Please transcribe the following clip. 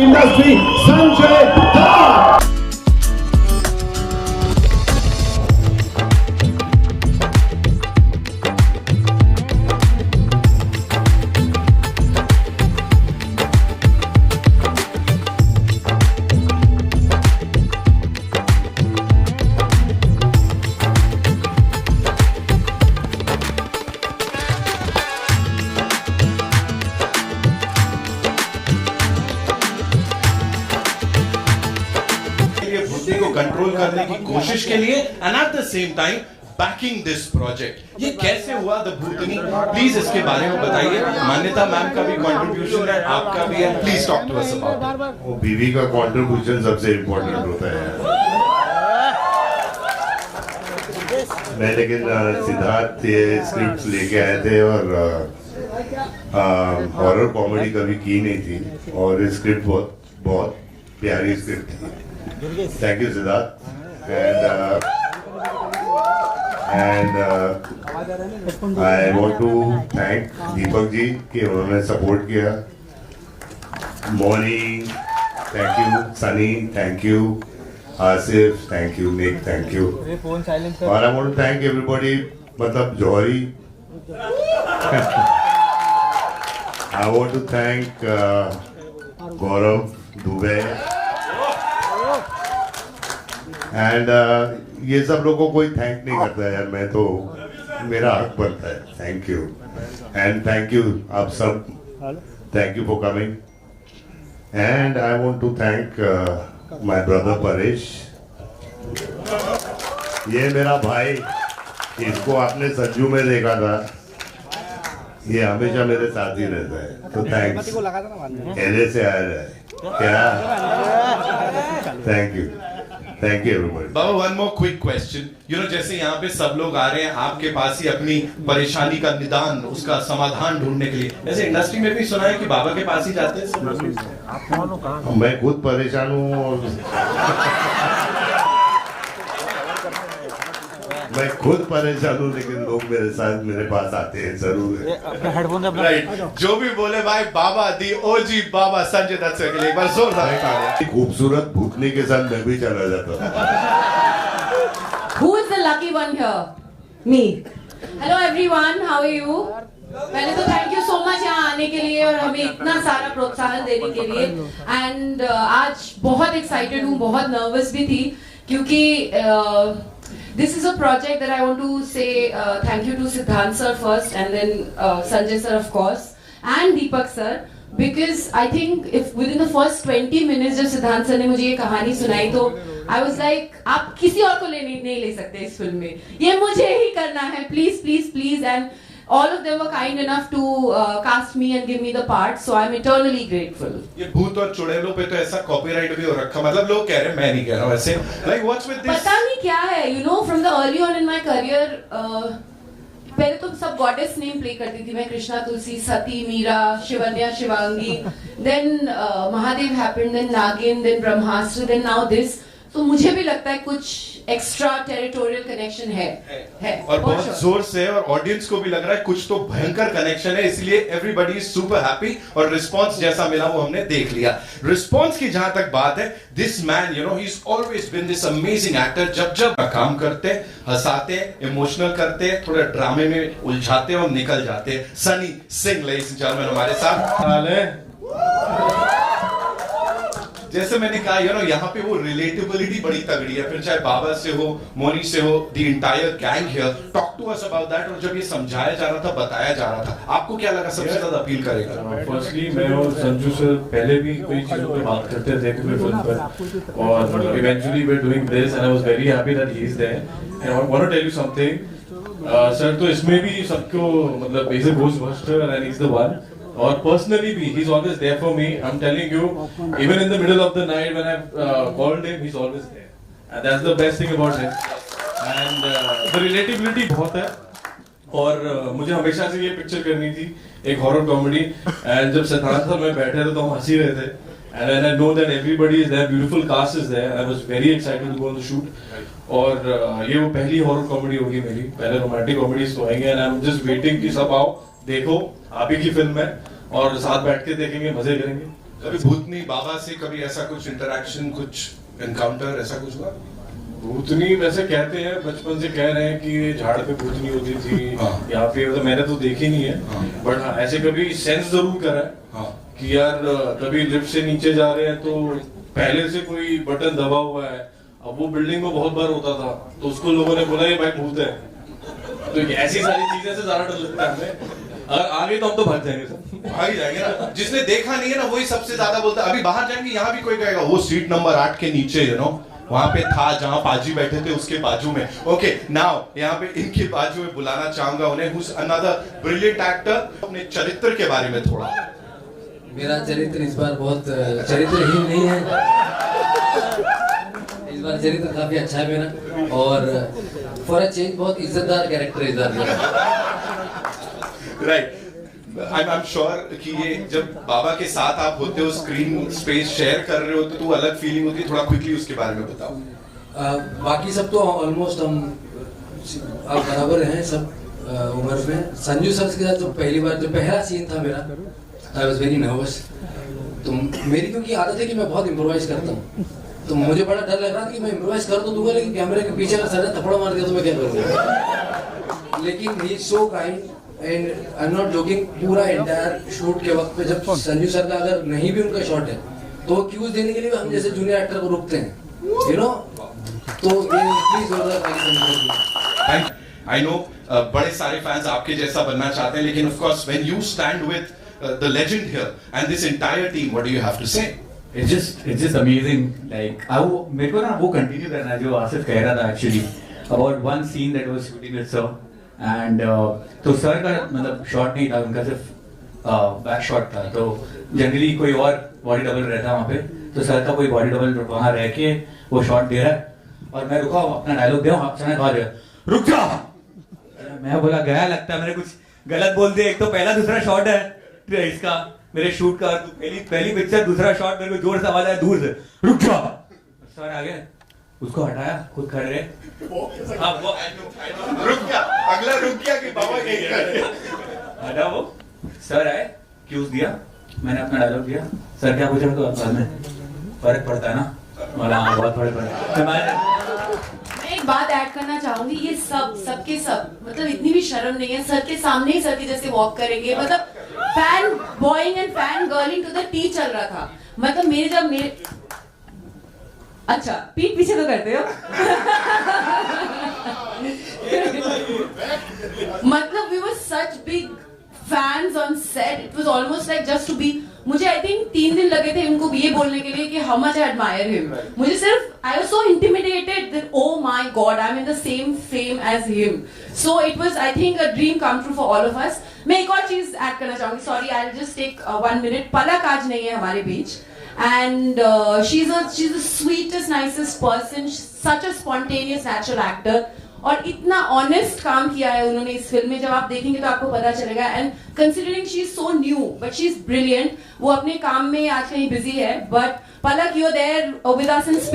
industry, Sanjay Dutt. को control करने की कोशिश के लिए and at the same time banking this project. ये कैसे हुआ द भूतनी, प्लीज इसके बारे में बताइए। मान्यता मैम का भी कंट्रीब्यूशन है, आपका भी है, please talk to us about. वो बीवी का कंट्रीब्यूशन सबसे इम्पोर्टेंट होता है। मैं लेकिन सिद्धार्थ ये स्क्रिप्ट लेके आए थे और हॉरर कॉमेडी कभी की नहीं थी और ये स्क्रिप्ट बहुत प्यारी स्क्रिप्ट थी। Thank you, Siddharth, and I want to thank Deepak ji कि उन्होंने सपोर्ट किया। Moni, thank you, Sunny, thank you, Asif, thank you, Nick, thank you, और I want to thank everybody, मतलब जौहरी। I want to thank Gaurav Dubey and ये सब लोगों को कोई थैंक नहीं करता है यार, मैं तो मेरा हक बनता है। Thank you and thank you आप सब, thank you for coming and I want to thank my brother Paresh. ये मेरा भाई, इसको आपने सज्जू में देखा था, ये हमेशा मेरे साथ ही रहता है, तो थैंक्स। एले से आया है क्या? Thank you everybody। Baba one more quick question, you know जैसे यहाँ पे सब लोग आ रहे हैं आपके पास ही अपनी परेशानी का निदान, उसका समाधान ढूंढने के लिए, ऐसे इंडस्ट्री में भी सुना है कि बाबा के पास ही जाते हैं सब लोग। मैं खुद परेशान हूँ और मैं खुद परेशान हूँ, लेकिन लोग मेरे साथ मेरे पास आते हैं जरूर। राइट, जो भी बोले भाई बाबा दी ओजी बाबा संजय दत्त से के लिए एक बार जोरदार तालियां। खूबसूरत भूतनी के साथ मैं भी चला जाता हूँ। Who is the lucky one here? Me. Hello everyone, how are you? पहले तो थैंक यू सो मच यहाँ आने के लिए और हमें इतना सारा प्रोत्साहन देने के लिए। एंड आज बहुत एक्साइटेड हूँ, बहुत नर्वस भी थी क्योंकि this is a project that I want to say thank you to Siddhant sir first and then Sanjay sir of course and Deepak sir, because I think if within the first 20 minutes जब सिद्धांत sir ने मुझे ये कहानी सुनाई तो I was like आप किसी और को नहीं ले सकते इस फिल्म में, ये मुझे ही करना है, please please please. And all of them were kind enough to cast me and give me the part, so I'm eternally grateful। ये भूत और चुड़ैलों पे तो ऐसा कॉपीराइट भी हो रखा, मतलब लोग कह रहे हैं, मैं नहीं कह रहा हूँ ऐसे, like what's with this? पता नहीं क्या है, you know from the early on in my career पहले तो सब गॉडेस नेम प्ले करती थी मैं, कृष्णा, तुलसी, सती, Meera, Shivanya, Shivangi, then Mahadev happened, then नागिन, then Brahmastra, then now this। तो मुझे भी लगता है कुछ एक्स्ट्रा टेरिटोरियल कनेक्शन है और बहुत जोर से, और ऑडियंस को भी लग रहा है कुछ तो भयंकर कनेक्शन है, इसलिए एवरीबॉडी इज सुपर हैप्पी। और रिस्पांस जैसा मिला वो हमने देख लिया। रिस्पांस की जहां तक बात है, this man you know he is always been this amazing actor. जब काम करते, हंसाते, इमोशनल करते, थोड़ा ड्रामे में उलझाते और निकल जाते। Sunny Singh ladies and gentleman हमारे साथ। जैसे मैंने कहा यू नो यहाँ पे वो रिलेटेबिलिटी बड़ी तगड़ी है, फिर चाहे बाबा से हो, मोनी से हो, the entire gang here. Talk to us about that. और जब ये समझाया जा रहा था, बताया जा रहा था, आपको क्या लगा सबसे ज्यादा अपील करेगा? फर्स्टली मैं और संजू सर पहले भी कई चीजों पे बात करते थे पूरे फिल्म पर, और eventually we are doing this and I was very happy that he is there. And I want to tell you something sir, तो इसमें भी सबको मतलब is a ghostbuster and he is the one. और personally भी he's always there for me, I'm telling you, even in the middle of the night when I've called him, he's always there, and that's the best thing about him। and the relatability बहुत है, और मुझे हमेशा से ये picture करनी थी, एक हॉरर कॉमेडी। एंड जब सिद्धांत सर में बैठे थे तो हम हंसी रहे थे, and I know that everybody is there, beautiful cast is there, I was very excited to go on the shoot। और ये वो पहली हॉरर कॉमेडी होगी मेरी, पहले रोमांटिक कॉमेडीज तो आएंगे, and I'm just waiting कि सब आओ, देखो, आप ही की फिल्म है और साथ बैठ के देखेंगे, मजे करेंगे। कभी भूतनी बाबा से कभी ऐसा कुछ इंटरेक्शन, कुछ एनकाउंटर ऐसा कुछ हुआ? भूतनी वैसे कहते हैं, बचपन से कह रहे हैं कि झाड़ पे भूतनी होती थी। हाँ। यहाँ पे तो मैंने तो देखी नहीं है। हाँ। बट हाँ, ऐसे कभी सेंस जरूर करा है। हाँ। कि यार कभी लिफ्ट से नीचे जा रहे हैं तो पहले से कोई बटन दबा हुआ है। अब वो बिल्डिंग में बहुत बार होता था, तो उसको लोगों ने बोला ये भाई भूत है। तो ऐसी सारी चीजें से ज्यादा डर लगता है हमें। अगर आ गई तो हम तो भाग जाएंगे सर। भाग जाएंगे ना, जिसने देखा नहीं है ना वही सबसे ज्यादा बोलता है। अभी बाहर जाएंगे, यहाँ भी कोई कहेगा वो सीट नंबर 8 के नीचे वहां पे था जहां पाजी बैठे थे उसके बाजू में। ओके, नाउ यहाँ पे इनके बाजू में बुलाना चाहूंगा उन्हें, who's another brilliant actor। अपने चरित्र के बारे में थोड़ा। मेरा चरित्र इस बार बहुत चरित्रहीन नहीं है। इस बार चरित्र काफी अच्छा है मेरा, और फॉर अ चेंज बहुत इज्जतदार कैरेक्टर इस बार। राइट, आई एम श्योर कि ये जब बाबा के साथ आप होते हो, स्क्रीन स्पेस शेयर कर रहे होते, तो वो अलग फीलिंग होती है। थोड़ा क्विकली उसके बारे में बताओ। बाकी सब तो ऑलमोस्ट हम अब बराबर हैं सब उम्र में। संजू सर के साथ जो पहली बार जो पहला सीन था मेरा, आई वॉज वेरी नर्वस। तो मेरी क्योंकि आदत है कि मैं बहुत इम्प्रोवाइज करता हूँ, तो मुझे बड़ा डर लग रहा था कि मैं इम्प्रोवाइज कर तो दूंगा, लेकिन कैमरे के पीछे अगर सर ने थप्पड़ मार दिया तो मैं क्या करूँगा। लेकिन he is so kind and I am not joking. पूरा एंटायर शूट के वक्त पे जब संजू सर का अगर नहीं भी उनका शॉट है तो वो क्यूज देने के लिए हम जैसे जूनियर एक्टर को रुकते हैं, यू नो। तो ये प्लीज ऑर्डर। आई नो बड़े सारे फैंस आपके जैसा बनना चाहते हैं, लेकिन of course when you stand with the legend here and this entire team, what do you have to say? It's just amazing. Like मेरे को ना वो कंटिन्यू करना है जो आसिफ कह रहा था actually about one scene that was shooting with sir and तो सर का मतलब शॉट नहीं था, उनका सिर्फ बैक शॉट था। तो जनरली कोई और बॉडी डबल रहता वहाँ पे, तो सर का कोई बॉडी डबल वहाँ रह के वो शॉट दे रहा है और मैं रुका अपना डायलॉग दे अचानक कहा दिया रुक जा। मैं बोला गया लगता है मैंने कुछ गलत बोल दिया। एक तो पहला दूसरा शॉट है इसका मेरे शूट का, पहली पिक्चर दूसरा शॉट, मेरे को जोर से आवाज आया दूर से रुक जा। सर आ गए, उसको हटाया, खुद खड़े रहे। रुक गया, अगला रुक गया कि बाबा के हटा वो। सर आए, क्यूज दिया, मैंने अपना डायलॉग दिया। सर क्या पूछा तो बाद में फर्क पड़ता है ना, बहुत फर्क पड़ता है। मैं एक बात ऐड करना चाहूंगी, ये सबके सब मतलब इतनी भी शर्म नहीं है, सर के सामने ही सर के जैसे वॉक करेंगे। मतलब fanboying and fangirling to the T चल रहा था। मतलब मेरे अच्छा पीठ पीछे तो करते हो। मतलब we were such big fans on set, it was almost like just to be. मुझे आई थिंक 3 दिन लगे थे उनको ये बोलने के लिए कि how much I admire him. मुझे सिर्फ I was so intimidated that oh my god I am in the same frame as him. So it was I think a dream come true for all of us. मैं एक और चीज add करना चाहूंगी, sorry I will just take 1 minute. Palak आज नहीं है हमारे बीच and she's the sweetest nicest person, such a spontaneous natural actor, और इतना ऑनेस्ट काम किया है उन्होंने इस फिल्म में। जब आप देखेंगे तो आपको पता चलेगा। And considering she is so new but she is brilliant. वो अपने काम में आज कहीं बिजी है, but Palak you are there with us in space.